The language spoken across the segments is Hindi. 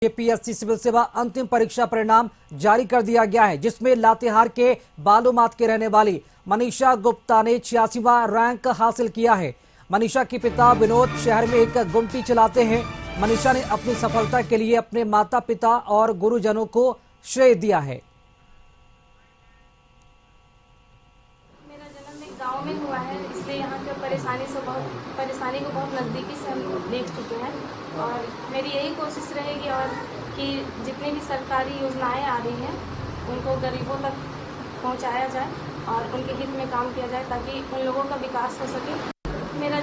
जेपीएससी सिविल सेवा अंतिम परीक्षा परिणाम जारी कर दिया गया है, जिसमें लातेहार के बालूमाथ के रहने वाली मनीषा गुप्ता ने 86वां रैंक हासिल किया है। मनीषा के पिता विनोद शहर में एक गुमटी चलाते हैं। मनीषा ने अपनी सफलता के लिए अपने माता पिता और गुरुजनों को श्रेय दिया है। मेरा जन्म एक गांव में हुआ है, इसलिए यहाँ के परेशानी को बहुत नज़दीकी से हम देख चुके हैं और मेरी यही कोशिश रहेगी और कि जितनी भी सरकारी योजनाएं आ रही हैं उनको गरीबों तक पहुँचाया जाए और उनके हित में काम किया जाए ताकि उन लोगों का विकास हो सके। मेरा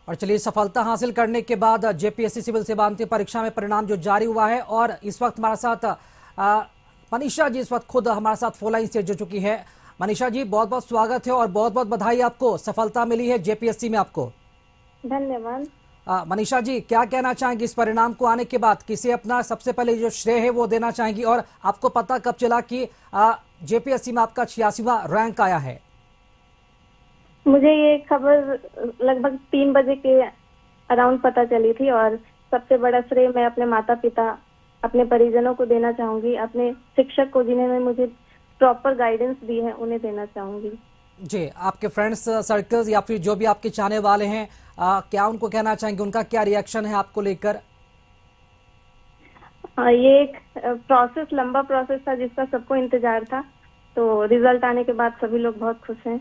और चलिए, सफलता हासिल करने के बाद जेपीएससी सिविल सेवा अंतिम परीक्षा में परिणाम जो जारी हुआ है और इस वक्त हमारे साथ मनीषा जी इस वक्त खुद हमारे साथ फोन लाइन से जुड़ चुकी है। मनीषा जी, बहुत बहुत स्वागत है और बहुत बहुत बधाई, आपको सफलता मिली है जेपीएससी में। आपको धन्यवाद। मनीषा जी, क्या कहना चाहेंगी इस परिणाम को आने के बाद? किसे अपना सबसे पहले जो श्रेय है वो देना चाहेंगी और आपको पता कब चला कि जेपीएससी में आपका 86वां रैंक आया है? मुझे ये खबर लगभग 3 बजे के अराउंड पता चली थी और सबसे बड़ा श्रेय मैं अपने माता पिता, अपने परिजनों को देना चाहूंगी, अपने शिक्षक को जिन्होंने मुझे प्रॉपर गाइडेंस दी है उन्हें देना चाहूंगी। जी, आपके फ्रेंड्स सर्कल्स या फिर जो भी आपके चाहने वाले हैं, क्या उनको कहना चाहेंगे? उनका क्या रिएक्शन है आपको लेकर? ये एक लंबा प्रोसेस था जिसका सबको इंतजार था, तो रिजल्ट आने के बाद सभी लोग बहुत खुश हैं।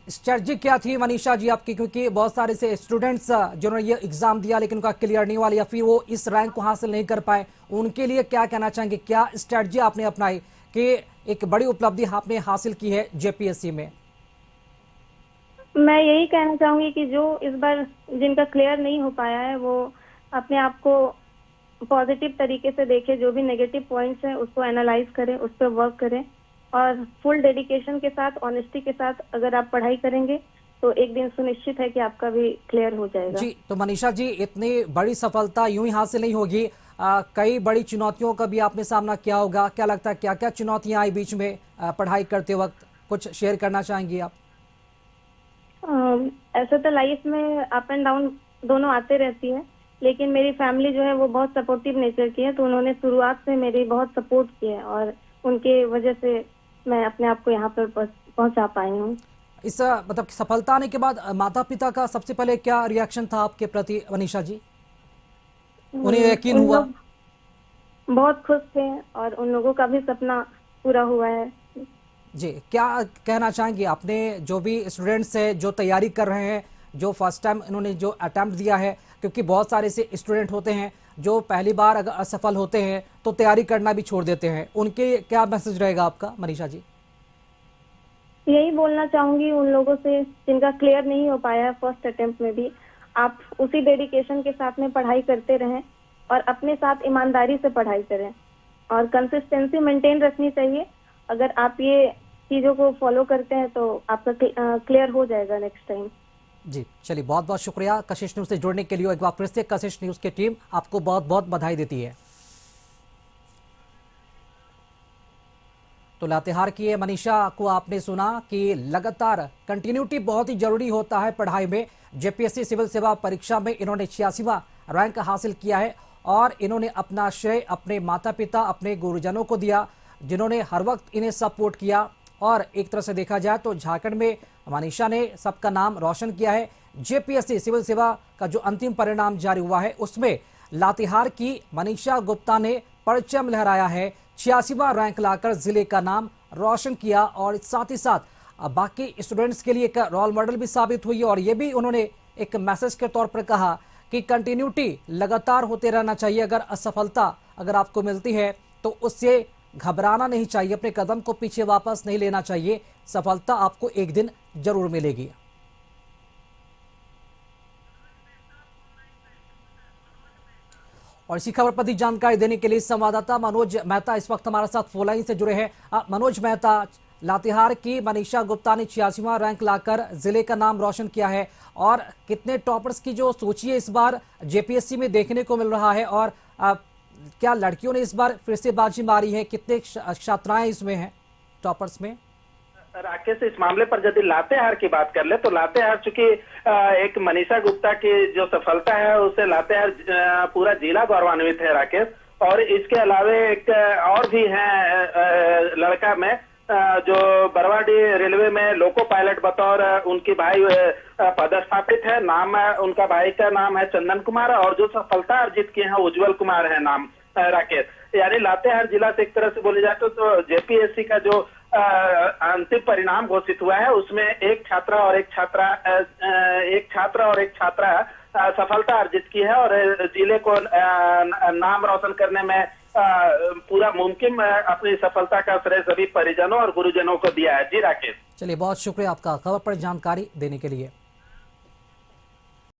स्ट्रेटजी क्या थी मनीषा जी आपकी? क्योंकि बहुत सारे से स्टूडेंट्स जिन्होंने ये एग्जाम दिया लेकिन उनका क्लियर नहीं हुआ या फिर वो इस रैंक को हासिल नहीं कर पाए, उनके लिए क्या कहना चाहेंगे? क्या स्ट्रेटजी आपने अपनाई कि एक बड़ी उपलब्धि आपने हासिल की है जेपीएससी में? मैं यही कहना चाहूंगी कि जो इस बार जिनका क्लियर नहीं हो पाया है वो अपने आप को पॉजिटिव तरीके से देखे, जो भी नेगेटिव पॉइंट्स हैं उसको एनालाइज करें, उस पर वर्क करें और फुल डेडिकेशन के साथ, ऑनेस्टी के साथ अगर आप पढ़ाई करेंगे तो एक दिन सुनिश्चित है कि आपका भी क्लियर हो जाएगा। जी, तो मनीषा जी, इतनी बड़ी सफलता यूं ही हासिल नहीं होगी, कई बड़ी चुनौतियों का भी आपने सामना किया होगा। क्या लगता है क्या क्या चुनौतियां आई बीच में पढ़ाई करते वक्त? कुछ शेयर करना चाहेंगी आप? ऐसे तो लाइफ में अप एंड डाउन दोनों आते रहती है, लेकिन मेरी फैमिली जो है वो बहुत सपोर्टिव नेचर की है, तो उन्होंने शुरुआत से मेरी बहुत सपोर्ट की है और उनके वजह से मैं अपने आप को यहाँ पर पहुँचा पाई हूँ। इस मतलब सफलता आने के बाद माता पिता का सबसे पहले क्या रिएक्शन था आपके प्रति मनीषा जी? उन्हें यकीन हुआ? बहुत खुश थे और उन लोगों का भी सपना पूरा हुआ है। जी, क्या कहना चाहेंगे? आपने जो भी स्टूडेंट्स हैं जो तैयारी कर रहे हैं, जो फर्स्ट टाइम इन्होंने जो अटेम्प्ट दिया है, क्योंकि बहुत सारे से स्टूडेंट होते हैं जो पहली बार अगर असफल होते हैं तो तैयारी करना भी छोड़ देते हैं, उनके क्या मैसेज रहेगा आपका मनीषा जी? यही बोलना चाहूंगी उन लोगों से जिनका क्लियर नहीं हो पाया फर्स्ट अटेम्प्ट में भी, आप उसी डेडिकेशन के साथ में पढ़ाई करते रहें और अपने साथ ईमानदारी से पढ़ाई करें और कंसिस्टेंसी मेंटेन रखनी चाहिए। अगर आप ये चीजों को फॉलो करते हैं तो आपका क्लियर हो जाएगा नेक्स्ट टाइम। जी, चलिए, बहुत बहुत शुक्रिया कशिश न्यूज से जुड़ने के लिए। एक बार फिर से कशिश न्यूज की टीम आपको बहुत बहुत बधाई देती है। तो लातेहार की ये मनीषा को आपने सुना कि लगातार कंटिन्यूटी बहुत ही जरूरी होता है पढ़ाई में। जेपीएससी सिविल सेवा परीक्षा में इन्होंने 86वां रैंक हासिल किया है और इन्होंने अपना श्रेय अपने माता पिता, अपने गुरुजनों को दिया, जिन्होंने हर वक्त इन्हें सपोर्ट किया। और एक तरह से देखा जाए तो झारखंड में मनीषा ने सबका नाम रोशन किया है। जेपीएससी सिविल सेवा का जो अंतिम परिणाम जारी हुआ है उसमें लातेहार की मनीषा गुप्ता ने परचम लहराया है, 86वां रैंक लाकर जिले का नाम रोशन किया और साथ ही साथ बाकी स्टूडेंट्स के लिए एक रोल मॉडल भी साबित हुई। और ये भी उन्होंने एक मैसेज के तौर पर कहा कि कंटिन्यूटी लगातार होते रहना चाहिए। अगर असफलता अगर आपको मिलती है तो उससे घबराना नहीं चाहिए, अपने कदम को पीछे वापस नहीं लेना चाहिए, सफलता आपको एक दिन जरूर मिलेगी। और इसी खबर पर जानकारी देने के लिए संवाददाता मनोज मेहता इस वक्त हमारे साथ फोन लाइन से जुड़े हैं। मनोज मेहता, लातेहार की मनीषा गुप्ता ने 86वां रैंक लाकर जिले का नाम रोशन किया है और कितने टॉपर्स की जो सूची है इस बार जेपीएससी में देखने को मिल रहा है और क्या लड़कियों ने इस बार फिर से बाजी मारी है? कितने छात्राएं इसमें हैं टॉपर्स में? राकेश, इस मामले पर यदि लातेहार की बात कर ले तो लातेहार चूंकि एक मनीषा गुप्ता की जो सफलता है उससे लातेहार पूरा जिला गौरवान्वित है राकेश। और इसके अलावे एक और भी है लड़का में जो बरवाडीह रेलवे में लोको पायलट बतौर उनकी भाई पदस्थापित है। नाम उनका भाई का नाम है चंदन कुमार और जो सफलता अर्जित किए हैं उज्जवल कुमार है नाम राकेश। यानी लातेहार जिला से एक तरह से बोले जाए तो जेपीएससी का जो अंतिम परिणाम घोषित हुआ है उसमें एक छात्र और एक छात्रा सफलता अर्जित की है और जिले को नाम रोशन करने में पूरा मुमकिन अपनी सफलता का श्रेय सभी परिजनों और गुरुजनों को दिया है। जी राकेश। चलिए, बहुत शुक्रिया आपका खबर पर जानकारी देने के लिए।